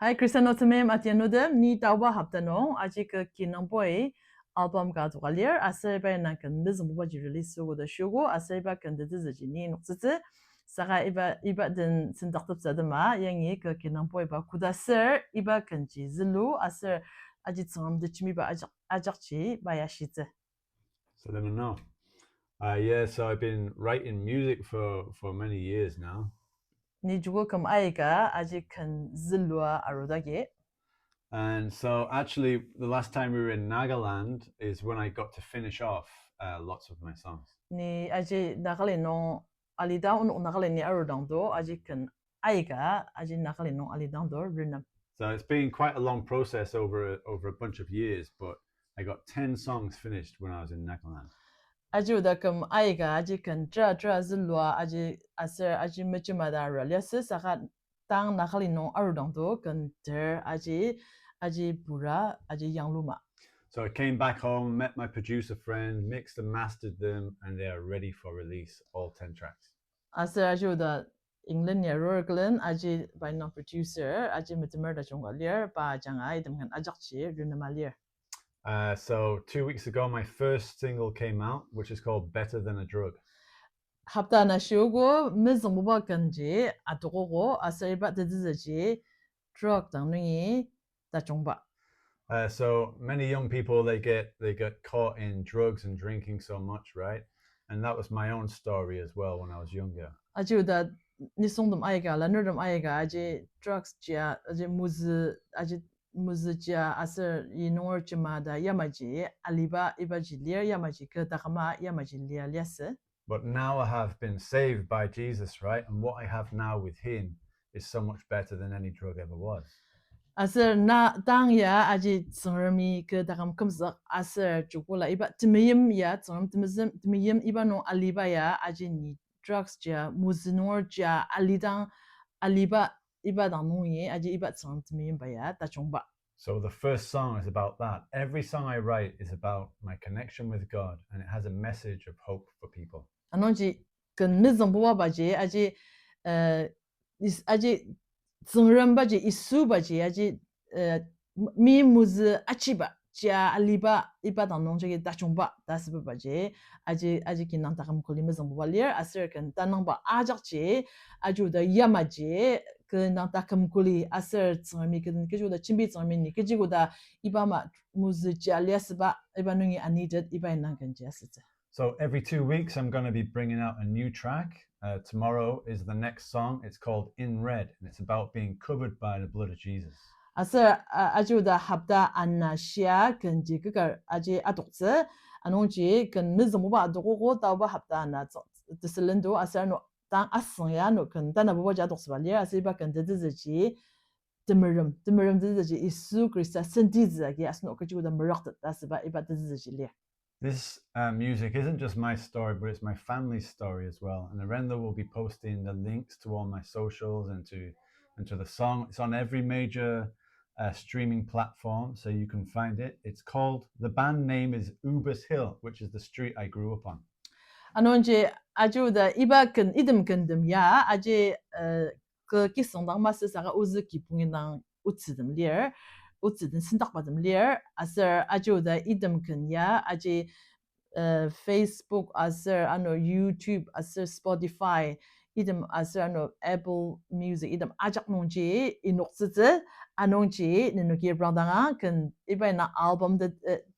Hi, Cristiano temeim atianodem ni tauba haptano aji ke kinamboi album ga dwalier aseba na kan mizum ba ji release go da shugo aseba kan de ziji ni nuqtete Saka iba den sindaqtab zadama yangi ke kinamboi ba kudaser iba kan ji zilu aser aji tsam de chimi ba ajakchi ba yashite. So let me know. Yeah, so I've been writing music for many years now. Ni jugo kam aiga aji kan zilua arodage. And so actually, the last time we were in Nagaland is when I got to finish off lots of my songs. Ni aji nakali no alidang nakali ni arodang do aji kan aiga aji nakali no alidang do rinam. So it's been quite a long process over a bunch of years, but I got 10 songs finished when I was in Nagaland. Aji uda kam aiga aji kan dra zilua aji aser aji mechimada ralias saka tang nakali no arodang do kan der aji pura aji yangluma. So I came back home, met my producer friend, mixed and mastered them, and they are ready for release, all 10 tracks. Aser aji uda England ya Rorglen aji by no producer aji metemer da chungalier ba jangai dem kan ajakchi rinamalier. So 2 weeks ago, my first single came out, which is called Better Than a Drug. Hapta na shugo mizong buba kanji atogo aseriba tetezu drug tangi da chungba. So many young people they get caught in drugs and drinking so much, right? And that was my own story as well when I was younger. Aji uda nisongdum aiga linur aiga aji drugs jia aji mozu jia aser linur chimada yamaji aliba ibaji lier yamaji ke takama yamaji lier liase. But now I have been saved by Jesus, right? And what I have now with him is so much better than any drug ever was. Aser na tang ya aji Tsungrem ke takam kamsa aser chukula iba temeim ya Tsungrem temeim iba no aliba ya aji ni drugs ja muzinor ja alidang aliba iba dang nung ye aji iba Tsungrem temeim ba ya ta chungba. So the first song is about that. Every song I write is about my connection with God, and it has a message of hope for people. Anonji kan mizong buwa ba je aji Tsungrem ba je isu ba je aji mi muzi achiba jia aliba iba dang nung je da chungba da siba ba je aji kin nang takam kuli mizong buwa lier aser kan tanang ba ajak je aju da yama je ke nang takam kuli aser Tsungrem ke ju da chimbi Tsungrem ni ke jigu da iba ma muzi jia lias ba iba nungi anidet iba nang kan jia sita. So every 2 weeks, I'm going to be bringing out a new track. Tomorrow is the next song. It's called In Red, and it's about being covered by the blood of Jesus. Aser aju da habda anashia kan ji ga aji adokze anonji kan mizmu ba dogo da ba habda na tselendo aser no tang asong ya no kan dana bo ja dokse ba lia aser ba kan de ji temeim de ji isu krista sentize ya asno ka ju da merak da ba iba de ji lia. This music isn't just my story, but it's my family's story as well. And Arenda will be posting the links to all my socials and to the song. It's on every major streaming platform, so you can find it. It's called, the band name is Oubas Hill, which is the street I grew up on. Anonje aju da iba kan idem kan dem ya aje ke kisong dang mas sa ga uzu ki pungin dang utsidem lier utsidem sindak badem lier aser aju da idem kan ya aje Facebook aser ano YouTube aser Spotify idem aser ano Apple Music idem ajak nongji inokzeze anongji nenuki brandanga kan iba na album de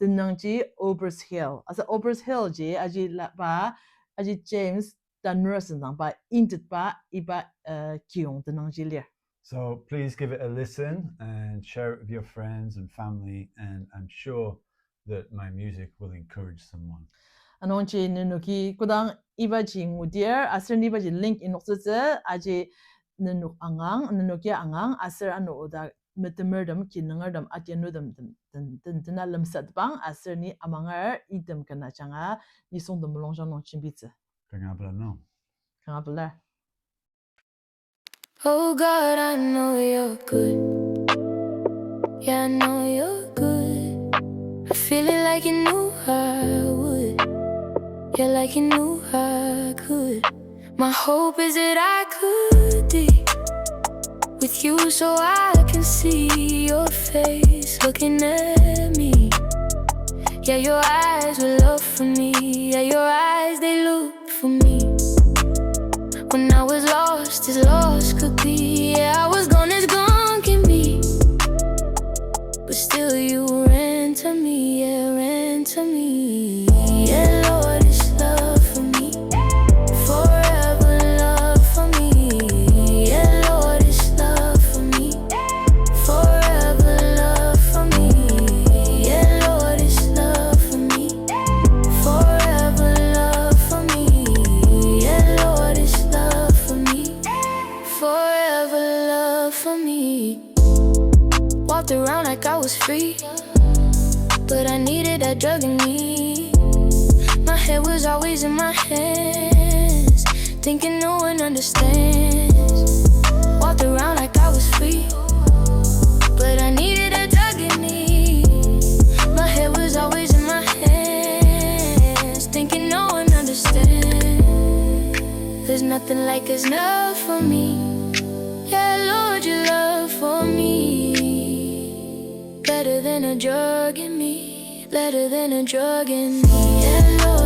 nangji Oubas Hill aser Oubas Hill ji aji la ba aji James dan nursing ba intet ba iba kiong de nangji lier. So please give it a listen and share it with your friends and family, and I'm sure that my music will encourage someone. Anonji nenuki kudang iba ji ngudier aser iba ji link inokzeze aji nenuk angang nenuki angang aser ano da metemerdem kinengerdem atianudem den lemsat bang aser ni amangar idem kana changa ni song de melongjang nong chimbitze. Kanga no. Kanga bela. Oh God, I know you're good. Yeah, I know you're good. I feel it like you knew I would. Yeah, like you knew I could. My hope is that I could be with you so I can see your face looking at me. Yeah, your eyes will love for me. Yeah, your eyes, they look for me. When I was lost as lost could be. Yeah, I was gone as gone can be. But still you ran to me, yeah, ran to me. Yeah, Lord, it's love for me. Forever love for me. Yeah, Lord, it's love for me. Forever love for me. Yeah, Lord, it's love for me. Forever love for me. Yeah, Lord, it's love for me. Forever love for me. Walked around like I was free, but I needed that drug in me. My head was always in my hands, thinking no one understands. Walked around like I was free, but I needed a drug in me. My head was always in my hands, thinking no one understands. There's nothing like His love for me. Yeah, Lord, your love for me. Better than a drug in me, better than a drug in me. Yeah, Lord.